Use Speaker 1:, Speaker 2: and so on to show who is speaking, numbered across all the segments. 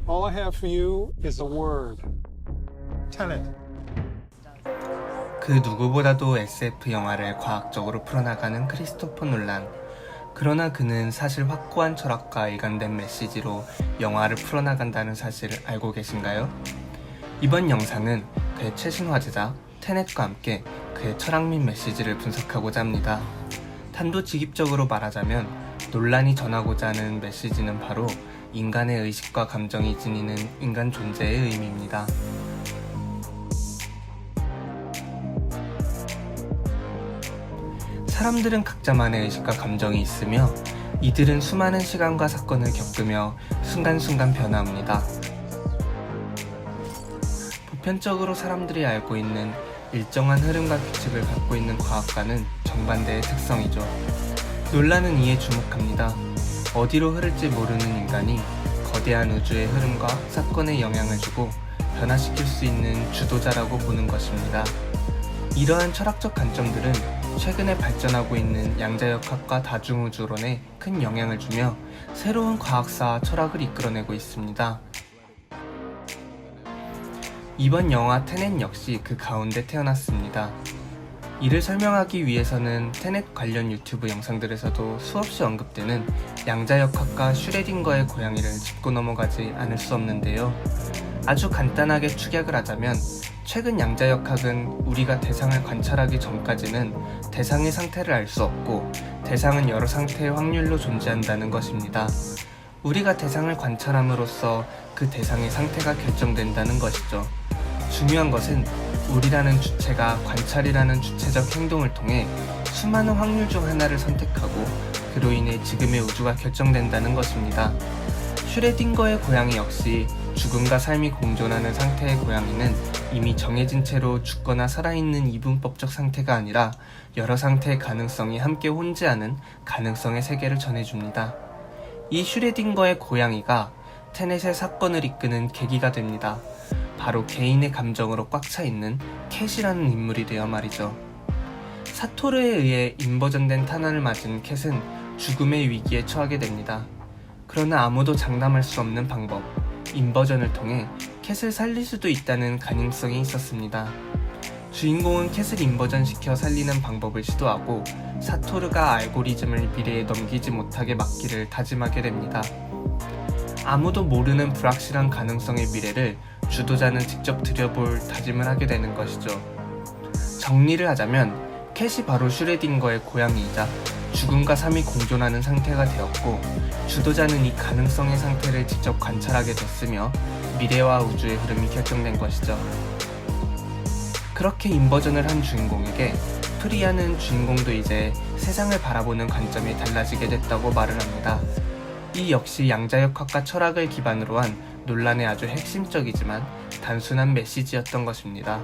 Speaker 1: All I have for you is a word. Tenet.
Speaker 2: 그 누구보다도 SF 영화를 과학적으로 풀어나가는 크리스토퍼 놀란. 그러나 그는 사실 확고한 철학과 일관된 메시지로 영화를 풀어나간다는 사실을 알고 계신가요? 이번 영상은 그의 최신 화제작 테넷과 함께 그의 철학 및 메시지를 분석하고자 합니다. 단도직입적으로 말하자면 놀란이 전하고자 하는 메시지는 바로 인간의 의식과 감정이 지니는 인간 존재의 의미입니다. 사람들은 각자만의 의식과 감정이 있으며 이들은 수많은 시간과 사건을 겪으며 순간순간 변화합니다. 보편적으로 사람들이 알고 있는 일정한 흐름과 규칙을 갖고 있는 과학과는 정반대의 특성이죠. 놀란은 이에 주목합니다. 어디로 흐를지 모르는 인간이 거대한 우주의 흐름과 사건에 영향을 주고 변화시킬 수 있는 주도자라고 보는 것입니다. 이러한 철학적 관점들은 최근에 발전하고 있는 양자역학과 다중우주론에 큰 영향을 주며 새로운 과학사와 철학을 이끌어내고 있습니다. 이번 영화 테넷 역시 그 가운데 태어났습니다. 이를 설명하기 위해서는 테넷 관련 유튜브 영상들에서도 수없이 언급되는 양자역학과 슈레딩거의 고양이를 짚고 넘어가지 않을 수 없는데요. 아주 간단하게 축약을 하자면 최근 양자역학은 우리가 대상을 관찰하기 전까지는 대상의 상태를 알 수 없고 대상은 여러 상태의 확률로 존재한다는 것입니다. 우리가 대상을 관찰함으로써 그 대상의 상태가 결정된다는 것이죠. 중요한 것은 우리라는 주체가 관찰이라는 주체적 행동을 통해 수많은 확률 중 하나를 선택하고 그로 인해 지금의 우주가 결정된다는 것입니다. 슈레딩거의 고양이 역시 죽음과 삶이 공존하는 상태의 고양이는 이미 정해진 채로 죽거나 살아있는 이분법적 상태가 아니라 여러 상태의 가능성이 함께 혼재하는 가능성의 세계를 전해줍니다. 이 슈레딩거의 고양이가 테넷의 사건을 이끄는 계기가 됩니다. 바로 개인의 감정으로 꽉 차 있는 캣이라는 인물이래요 말이죠. 사토르에 의해 인버전된 탄환을 맞은 캣은 죽음의 위기에 처하게 됩니다. 그러나 아무도 장담할 수 없는 방법, 인버전을 통해 캣을 살릴 수도 있다는 가능성이 있었습니다. 주인공은 캣을 인버전시켜 살리는 방법을 시도하고 사토르가 알고리즘을 미래에 넘기지 못하게 막기를 다짐하게 됩니다. 아무도 모르는 불확실한 가능성의 미래를 주도자는 직접 들여볼 다짐을 하게 되는 것이죠. 정리를 하자면 캣이 바로 슈레딩거의 고양이이자 죽음과 삶이 공존하는 상태가 되었고 주도자는 이 가능성의 상태를 직접 관찰하게 됐으며 미래와 우주의 흐름이 결정된 것이죠. 그렇게 인버전을 한 주인공에게 프리아는 주인공도 이제 세상을 바라보는 관점이 달라지게 됐다고 말을 합니다. 이 역시 양자역학과 철학을 기반으로 한 논란의 아주 핵심적이지만 단순한 메시지였던 것입니다.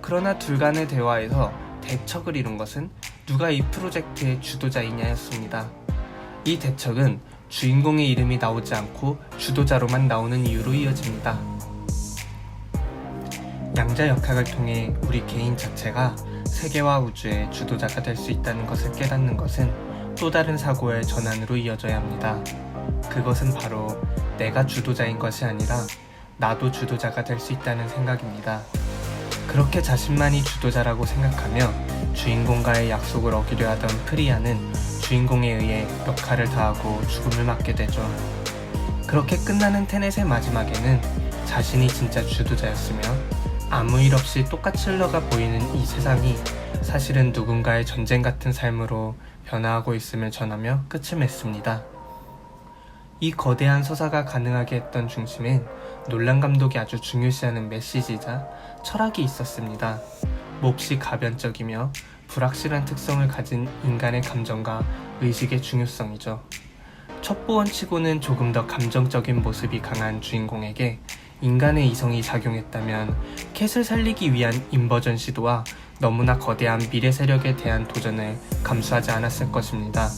Speaker 2: 그러나 둘 간의 대화에서 대척을 이룬 것은 누가 이 프로젝트의 주도자이냐였습니다. 이 대척은 주인공의 이름이 나오지 않고 주도자로만 나오는 이유로 이어집니다. 양자역학을 통해 우리 개인 자체가 세계와 우주의 주도자가 될 수 있다는 것을 깨닫는 것은 또 다른 사고의 전환으로 이어져야 합니다. 그것은 바로 내가 주도자인 것이 아니라 나도 주도자가 될 수 있다는 생각입니다. 그렇게 자신만이 주도자라고 생각하며 주인공과의 약속을 어기려 하던 프리아는 주인공에 의해 역할을 다하고 죽음을 맞게 되죠. 그렇게 끝나는 테넷의 마지막에는 자신이 진짜 주도자였으며 아무 일 없이 똑같이 흘러가 보이는 이 세상이 사실은 누군가의 전쟁 같은 삶으로 변화하고 있음을 전하며 끝을 맺습니다. 이 거대한 서사가 가능하게 했던 중심엔 놀란 감독이 아주 중요시하는 메시지이자 철학이 있었습니다. 몹시 가변적이며 불확실한 특성을 가진 인간의 감정과 의식의 중요성이죠. 첩보원치고는 조금 더 감정적인 모습이 강한 주인공에게 인간의 이성이 작용했다면 캣을 살리기 위한 인버전 시도와 너무나 거대한 미래 세력에 대한 도전을 감수하지 않았을 것입니다.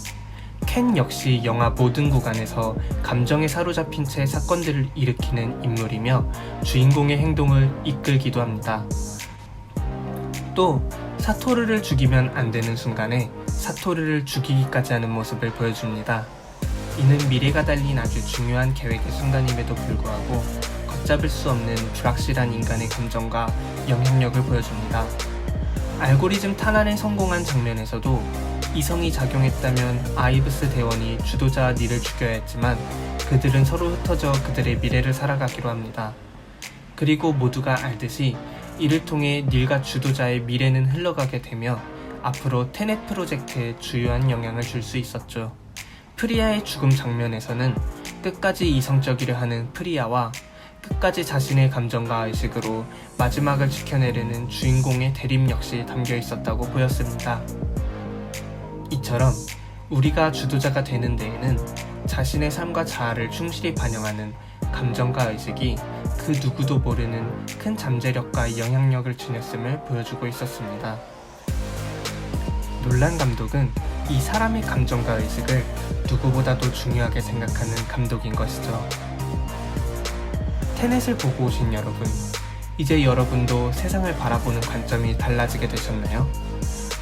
Speaker 2: 캔 역시 영화 모든 구간에서 감정에 사로잡힌 채 사건들을 일으키는 인물이며 주인공의 행동을 이끌기도 합니다. 또 사토르를 죽이면 안 되는 순간에 사토르를 죽이기까지 하는 모습을 보여줍니다. 이는 미래가 달린 아주 중요한 계획의 순간임에도 불구하고 걷잡을 수 없는 불확실한 인간의 감정과 영향력을 보여줍니다. 알고리즘 탄환에 성공한 장면에서도 이성이 작용했다면 아이브스 대원이 주도자와 닐을 죽여야 했지만 그들은 서로 흩어져 그들의 미래를 살아가기로 합니다. 그리고 모두가 알듯이 이를 통해 닐과 주도자의 미래는 흘러가게 되며 앞으로 테넷 프로젝트에 주요한 영향을 줄 수 있었죠. 프리아의 죽음 장면에서는 끝까지 이성적이려 하는 프리아와 끝까지 자신의 감정과 의식으로 마지막을 지켜내려는 주인공의 대립 역시 담겨 있었다고 보였습니다. 이처럼 우리가 주도자가 되는 데에는 자신의 삶과 자아를 충실히 반영하는 감정과 의식이 그 누구도 모르는 큰 잠재력과 영향력을 지녔음을 보여주고 있었습니다. 놀란 감독은 이 사람의 감정과 의식을 누구보다도 중요하게 생각하는 감독인 것이죠. 테넷을 보고 오신 여러분, 이제 여러분도 세상을 바라보는 관점이 달라지게 되셨나요?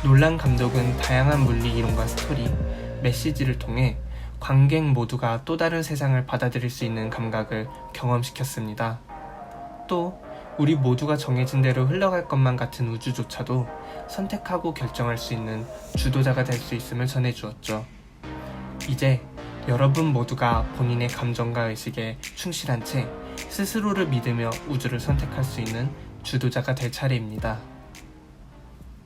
Speaker 2: 놀란 감독은 다양한 물리 이론과 스토리, 메시지를 통해 관객 모두가 또 다른 세상을 받아들일 수 있는 감각을 경험시켰습니다. 또 우리 모두가 정해진 대로 흘러갈 것만 같은 우주조차도 선택하고 결정할 수 있는 주도자가 될 수 있음을 전해주었죠. 이제 여러분 모두가 본인의 감정과 의식에 충실한 채 스스로를 믿으며 우주를 선택할 수 있는 주도자가 될 차례입니다.